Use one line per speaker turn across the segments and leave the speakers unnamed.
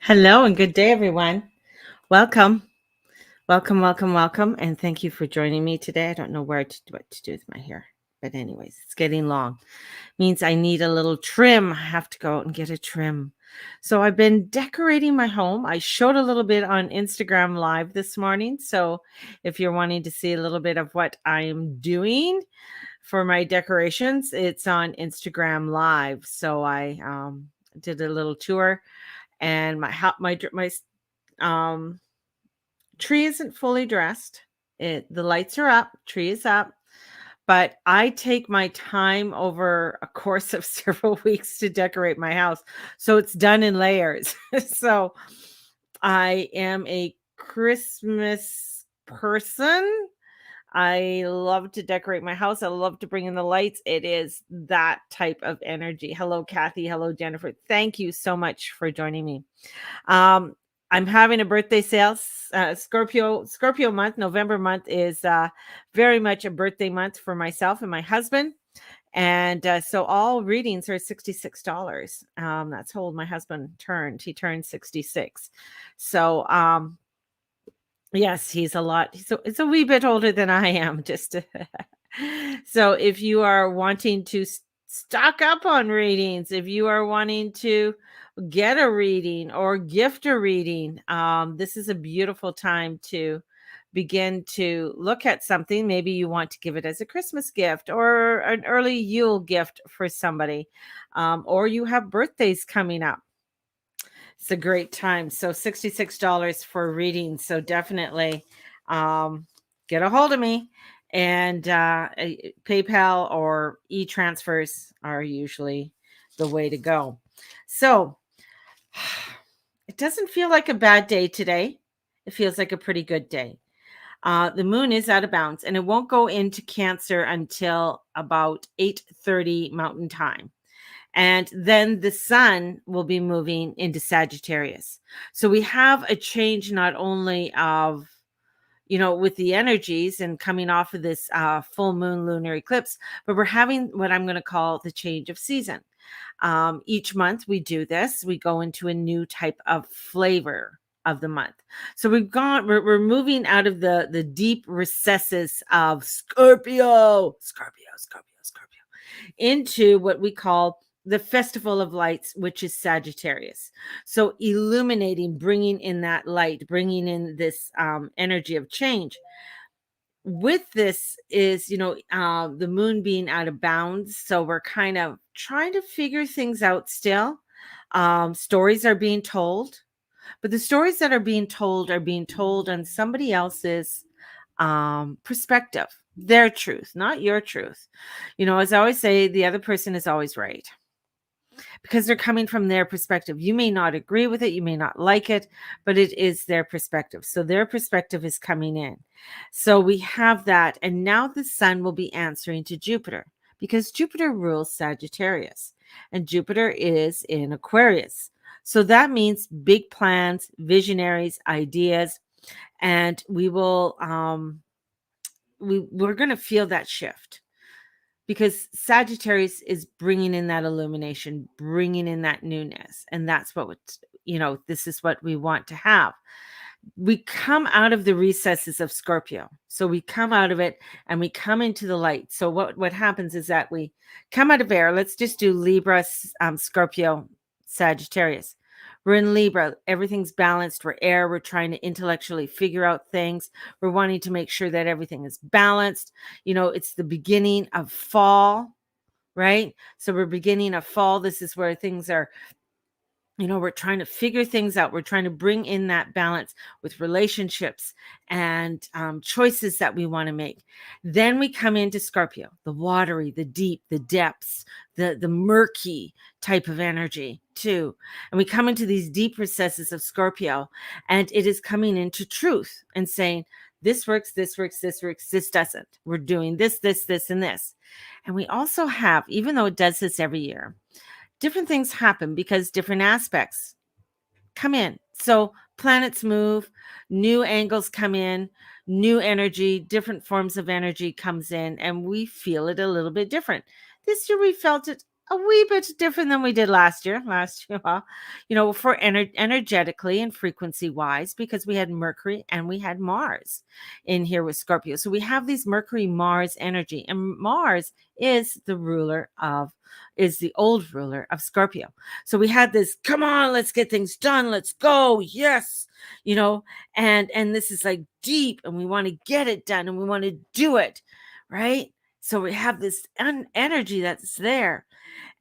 Hello and good day, everyone. Welcome, welcome, and thank you for joining me today. I don't know what to do with my hair, but anyways, it's getting long. Means I need a little trim. I have to go out and get a trim. So I've been decorating my home. I showed a little bit on Instagram Live this morning. So if you're wanting to see a little bit of what I'm doing for my decorations, it's on Instagram Live. So I did a little tour, and um tree isn't fully dressed. The lights are up, tree is up, but I take my time over a course of several weeks to decorate my house. So it's done in layers. So I am a Christmas person. I love to decorate my house. I love to bring in the lights. It is that type of energy. Hello, Kathy. Hello, Jennifer. Thank you so much for joining me. Um, I'm having a birthday sale. Scorpio month, November month is very much a birthday month for myself and my husband. And so all readings are $66. That's how old my husband turned. He turned 66. So yes, it's a wee bit older than I am. So if you are wanting to stock up on readings, if you are wanting to get a reading or gift a reading, this is a beautiful time to begin to look at something. Maybe you want to give it as a Christmas gift or an early Yule gift for somebody, or you have birthdays coming up. It's a great time. So $66 for a reading. So definitely get a hold of me. And PayPal or e-transfers are usually the way to go. So it doesn't feel like a bad day today. It feels like a pretty good day. The moon is out of bounds, and it won't go into Cancer until about 8:30 Mountain Time. And then the sun will be moving into Sagittarius. So we have a change not only of, with the energies and coming off of this full moon lunar eclipse, but we're having what I'm going to call the change of season. Each month we do this, we go into a new type of flavor of the month. So we're moving out of the deep recesses of Scorpio, into what we call the Festival of Lights, which is Sagittarius. So illuminating, bringing in that light, bringing in this energy of change. With this is, the moon being out of bounds. So we're kind of trying to figure things out still. Stories are being told, but the stories that are being told on somebody else's perspective, their truth, not your truth. As I always say, the other person is always right because they're coming from their perspective. You may not agree with it, you may not like it, but it is their perspective. So their perspective is coming in. So we have that. And now the sun will be answering to Jupiter because Jupiter rules Sagittarius and Jupiter is in Aquarius. So that means big plans, visionaries, ideas, and we're going to feel that shift because Sagittarius is bringing in that illumination, bringing in that newness. And that's this is what we want to have. We come out of the recesses of Scorpio. So we come out of it and we come into the light. So what happens is that we come out of air. Let's just do Libra, Scorpio, Sagittarius. We're in Libra. Everything's balanced. We're air. We're trying to intellectually figure out things. We're wanting to make sure that everything is balanced. It's the beginning of fall, right? So we're beginning of fall. This is where things are, we're trying to figure things out. We're trying to bring in that balance with relationships and choices that we want to make. Then we come into Scorpio, the watery, the deep, the depths, the murky type of energy too. And we come into these deep recesses of Scorpio, and it is coming into truth and saying, this works, this doesn't. We're doing this, and this. And we also have, even though it does this every year, different things happen because different aspects come in. So planets move, new angles come in, new energy, different forms of energy comes in, and we feel it a little bit different. This year we felt it a wee bit different than we did last year. Last year, well, for energetically and frequency wise, because we had Mercury and we had Mars in here with Scorpio. So we have these Mercury Mars energy, and Mars is the old ruler of Scorpio. So we had this, come on, let's get things done. Let's go. Yes. And this is like deep, and we want to get it done, and we want to do it. Right. So we have this energy that's there.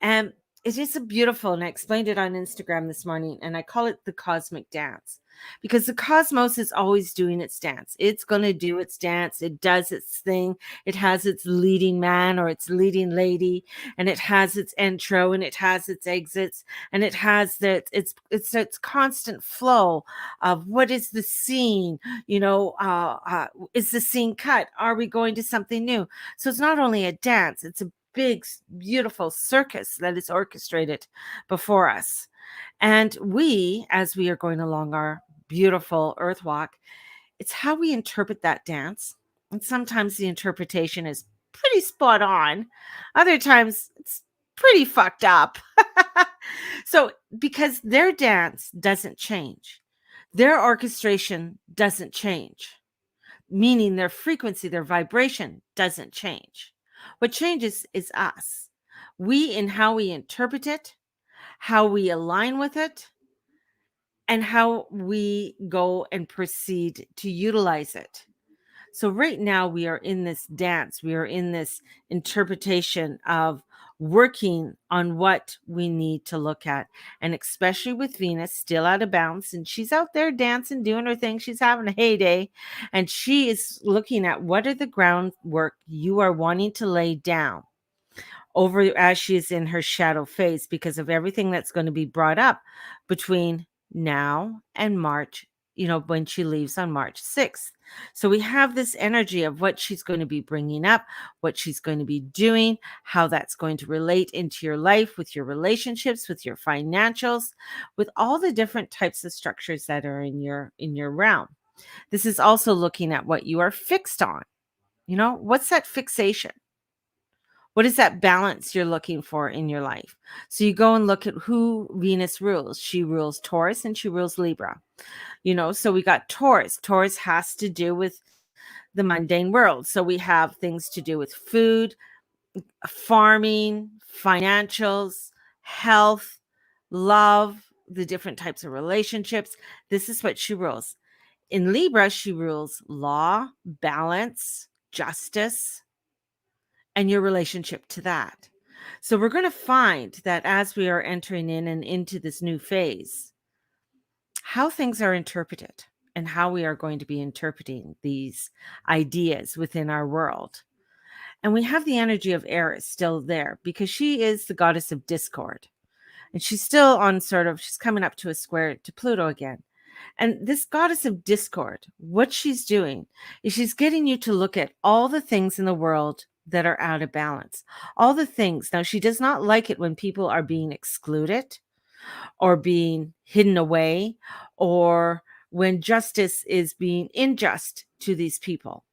And it's just a beautiful, and I explained it on Instagram this morning, and I call it the cosmic dance, because the cosmos is always doing its dance. It's going to do its dance. It does its thing. It has its leading man or its leading lady, and it has its intro, and it has its exits, and it has its constant flow of what is the scene, is the scene cut? Are we going to something new? So it's not only a dance, it's a big, beautiful circus that is orchestrated before us. And we, as we are going along our beautiful earth walk, it's how we interpret that dance. And sometimes the interpretation is pretty spot on. Other times it's pretty fucked up. So because their dance doesn't change, their orchestration doesn't change, meaning their frequency, their vibration doesn't change. What changes is us. We, in how we interpret it, how we align with it, and how we go and proceed to utilize it. So right now we are in this dance. We are in this interpretation of working on what we need to look at. And especially with Venus still out of bounds, and she's out there dancing, doing her thing. She's having a heyday. And she is looking at what are the groundwork you are wanting to lay down over as she is in her shadow phase, because of everything that's going to be brought up between now and March, when she leaves on March 6th. So we have this energy of what she's going to be bringing up, what she's going to be doing, how that's going to relate into your life, with your relationships, with your financials, with all the different types of structures that are in your realm. This is also looking at what you are fixed on. What's that fixation? What is that balance you're looking for in your life? So you go and look at who Venus rules. She rules Taurus and she rules Libra. So we got Taurus. Taurus has to do with the mundane world. So we have things to do with food, farming, financials, health, love, the different types of relationships. This is what she rules. In Libra, she rules law, balance, justice, and your relationship to that. So we're going to find that as we are entering in and into this new phase, how things are interpreted and how we are going to be interpreting these ideas within our world. And we have the energy of Eris still there, because she is the goddess of discord. And she's still on she's coming up to a square to Pluto again. And this goddess of discord, what she's doing is she's getting you to look at all the things in the world that are out of balance. All the things. Now, she does not like it when people are being excluded or being hidden away, or when justice is being unjust to these people.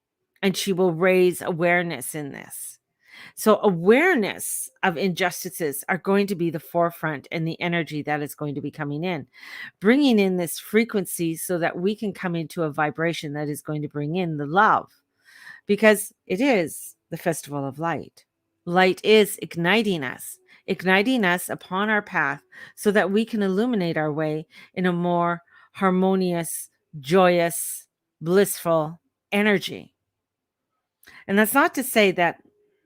And she will raise awareness in this. So awareness of injustices are going to be the forefront, and the energy that is going to be coming in, bringing in this frequency so that we can come into a vibration that is going to bring in the love, because it is the festival of light. Light is igniting us upon our path so that we can illuminate our way in a more harmonious, joyous, blissful energy. And that's not to say that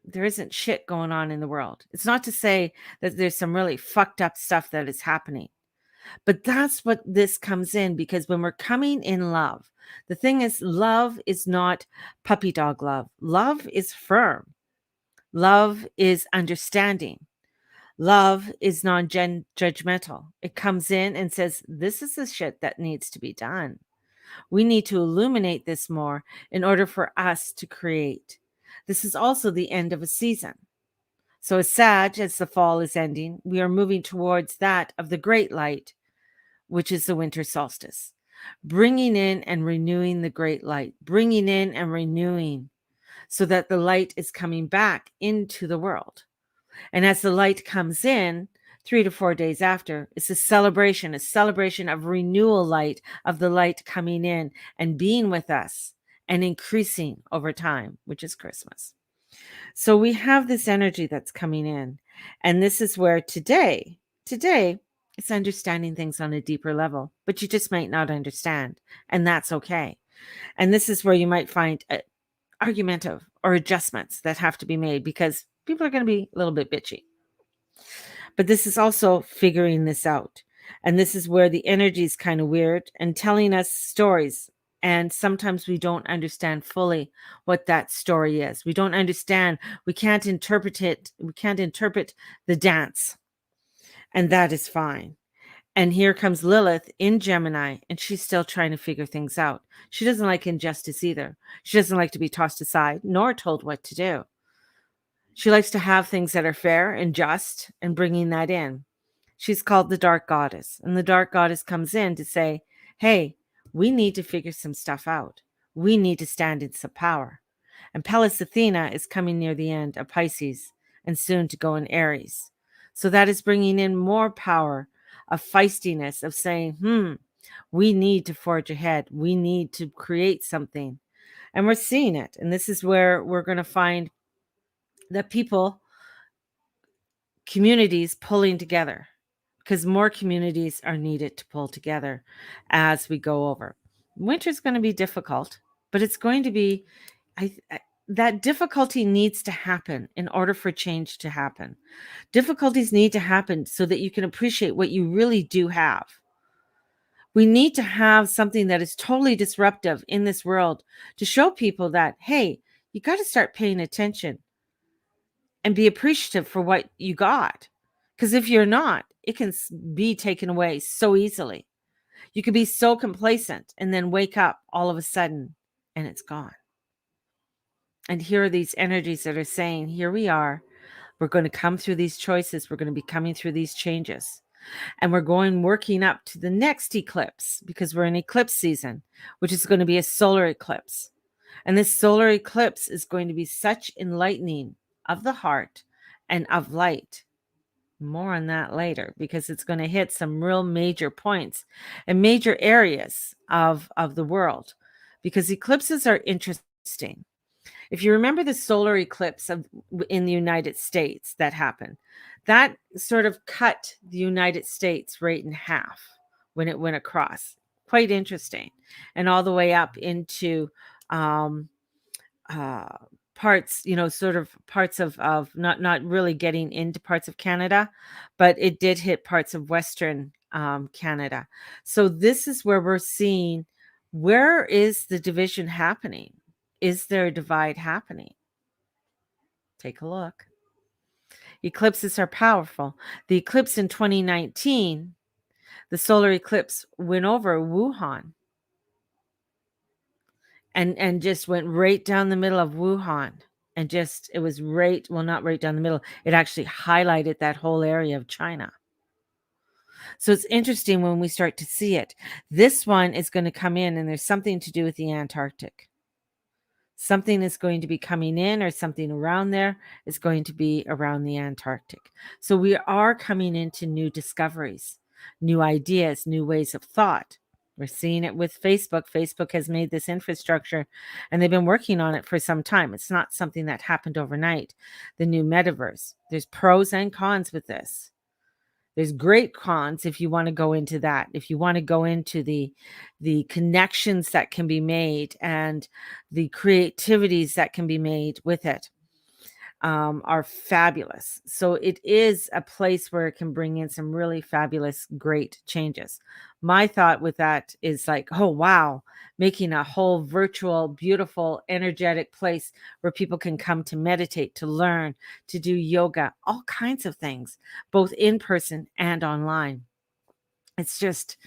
there isn't shit going on in the world. It's not to say that there's some really fucked up stuff that is happening. But that's what this comes in, because when we're coming in love, the thing is, love is not puppy dog love. Love is firm. Love is understanding. Love is non-judgmental. It comes in and says, this is the shit that needs to be done. We need to illuminate this more in order for us to create. This is also the end of a season. So as Sag, as the fall is ending, we are moving towards that of the great light, which is the winter solstice. Bringing in and renewing the great light. Bringing in and renewing so that the light is coming back into the world. And as the light comes in, 3 to 4 days after, it's a celebration of renewal light, of the light coming in and being with us and increasing over time, which is Christmas. So we have this energy that's coming in. And this is where today, it's understanding things on a deeper level, but you just might not understand. And that's okay. And this is where you might find argumentative or adjustments that have to be made because people are going to be a little bit bitchy. But this is also figuring this out. And this is where the energy is kind of weird and telling us stories. And sometimes we don't understand fully what that story is. We don't understand. We can't interpret it. We can't interpret the dance. And that is fine. And here comes Lilith in Gemini, and she's still trying to figure things out. She doesn't like injustice either. She doesn't like to be tossed aside nor told what to do. She likes to have things that are fair and just and bringing that in. She's called the Dark Goddess. And the Dark Goddess comes in to say, hey, we need to figure some stuff out. We need to stand in some power. And Pallas Athena is coming near the end of Pisces and soon to go in Aries. So that is bringing in more power of feistiness, of saying, we need to forge ahead. We need to create something. And we're seeing it. And this is where we're going to find that communities pulling together, because more communities are needed to pull together as we go over. Winter's going to be difficult, but it's going to be, that difficulty needs to happen in order for change to happen. Difficulties need to happen so that you can appreciate what you really do have. We need to have something that is totally disruptive in this world to show people that, hey, you got to start paying attention and be appreciative for what you got. Because if you're not, it can be taken away so easily. You could be so complacent and then wake up all of a sudden and it's gone. And here are these energies that are saying, here we are. We're going to come through these choices. We're going to be coming through these changes. And we're working up to the next eclipse because we're in eclipse season, which is going to be a solar eclipse. And this solar eclipse is going to be such enlightening of the heart and of light. More on that later because it's going to hit some real major points and major areas of the world, because eclipses are interesting. If you remember the solar eclipse in the United States that happened, that sort of cut the United States right in half when it went across. Quite interesting. And all the way up into parts, sort of parts of not really getting into parts of Canada, but it did hit parts of Western Canada. So this is where we're seeing, where is the division happening? Is there a divide happening? Take a look. Eclipses are powerful. The eclipse in 2019, the solar eclipse went over Wuhan and just went right down the middle of Wuhan. And it was not right down the middle. It actually highlighted that whole area of China. So it's interesting when we start to see it. This one is going to come in, and there's something to do with the Antarctic. Something is going to be coming in, or something around there is going to be around the Antarctic. So we are coming into new discoveries, new ideas, new ways of thought. We're seeing it with Facebook. Facebook has made this infrastructure and they've been working on it for some time. It's not something that happened overnight. The new metaverse. There's pros and cons with this. There's great cons if you want to go into that. If you want to go into the connections that can be made and the creativities that can be made with it, are fabulous. So it is a place where it can bring in some really fabulous, great changes. My thought with that is like, oh, wow, making a whole virtual, beautiful, energetic place where people can come to meditate, to learn, to do yoga, all kinds of things, both in person and online. It's just,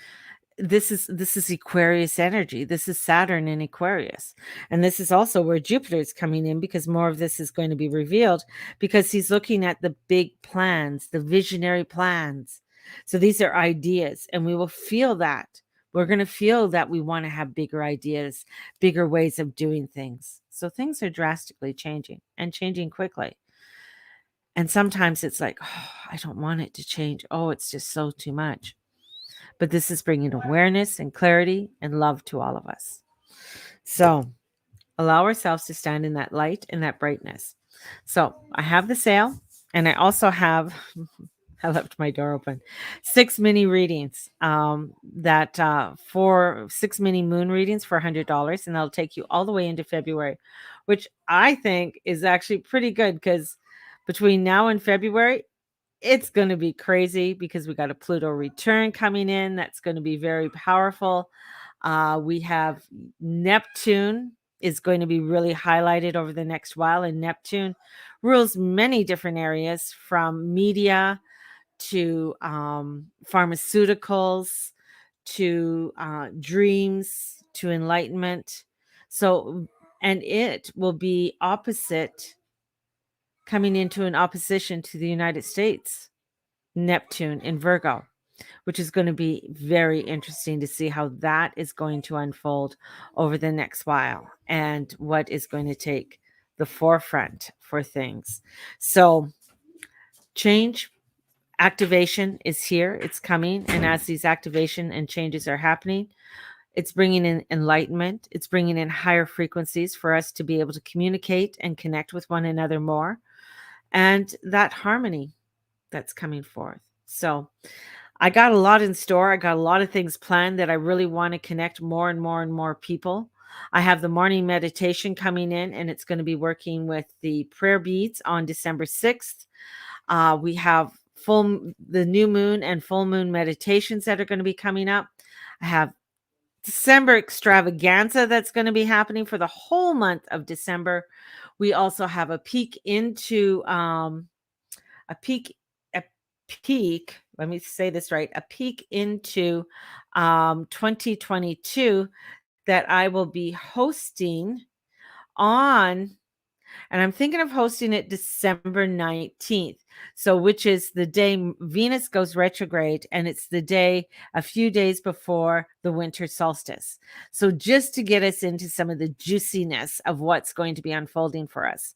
this is Aquarius energy. This is Saturn in Aquarius. And this is also where Jupiter is coming in, because more of this is going to be revealed, because he's looking at the big plans, the visionary plans. So these are ideas, and we will feel that. We're going to feel that we want to have bigger ideas, bigger ways of doing things. So things are drastically changing, and changing quickly. And sometimes it's like, oh, I don't want it to change. Oh, it's just so too much. But this is bringing awareness and clarity and love to all of us. So allow ourselves to stand in that light and that brightness. So I have the sale, and I also have, I left my door open, 6 mini readings for 6 mini moon readings for $100. And that'll take you all the way into February, which I think is actually pretty good because between now and February, it's going to be crazy because we got a Pluto return coming in. That's going to be very powerful. We have Neptune is going to be really highlighted over the next while. And Neptune rules many different areas from media to pharmaceuticals to dreams to enlightenment. So, and it will be coming into an opposition to the United States, Neptune in Virgo, which is going to be very interesting to see how that is going to unfold over the next while and what is going to take the forefront for things. So change activation is here. It's coming. And as these activation and changes are happening, it's bringing in enlightenment. It's bringing in higher frequencies for us to be able to communicate and connect with one another more. And that harmony that's coming forth. So I got a lot in store. I got a lot of things planned that I really want to connect more and more and more people. I have the morning meditation coming in, and it's going to be working with the prayer beads on December 6th. We have the new moon and full moon meditations that are going to be coming up. I have December extravaganza that's going to be happening for the whole month of December. We also have a peek into a peek let me say this right, a peek into 2022 that I will be hosting on, and I'm thinking of hosting it December 19th. So, which is the day Venus goes retrograde, and it's the day a few days before the winter solstice. So, just to get us into some of the juiciness of what's going to be unfolding for us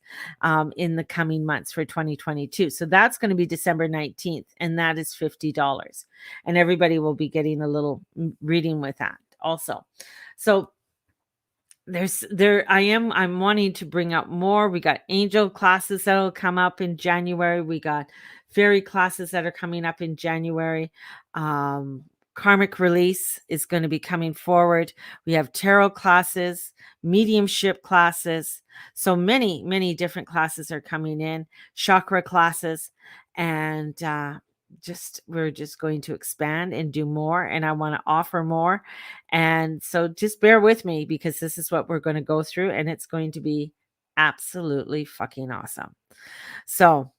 in the coming months for 2022. So, that's going to be December 19th, and that is $50. And everybody will be getting a little reading with that also. So, I'm wanting to bring out more. We got angel classes that'll come up in January. We got fairy classes that are coming up in January. Karmic release is going to be coming forward. We have tarot classes, mediumship classes. So many different classes are coming in, chakra classes, and we're just going to expand and do more, and I want to offer more. And so just bear with me because this is what we're going to go through, and it's going to be absolutely fucking awesome. So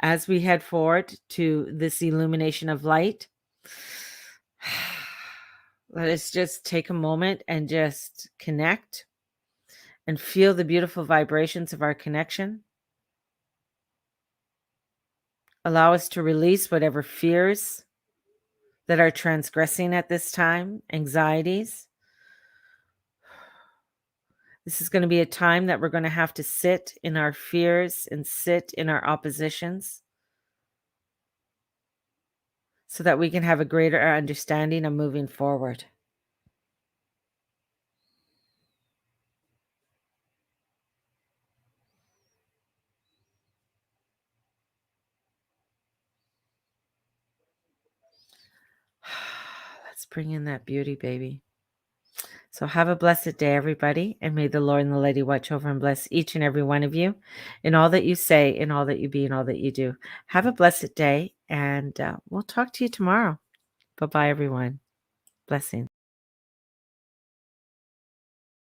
as we head forward to this illumination of light, let us just take a moment and just connect and feel the beautiful vibrations of our connection. Allow us to release whatever fears that are transgressing at this time, anxieties. This is going to be a time that we're going to have to sit in our fears and sit in our oppositions so that we can have a greater understanding of moving forward. Let's bring in that beauty, baby. So have a blessed day, everybody, and may the Lord and the Lady watch over and bless each and every one of you in all that you say, in all that you be, in all that you do. Have a blessed day, and we'll talk to you tomorrow. Bye-bye, everyone. Blessings.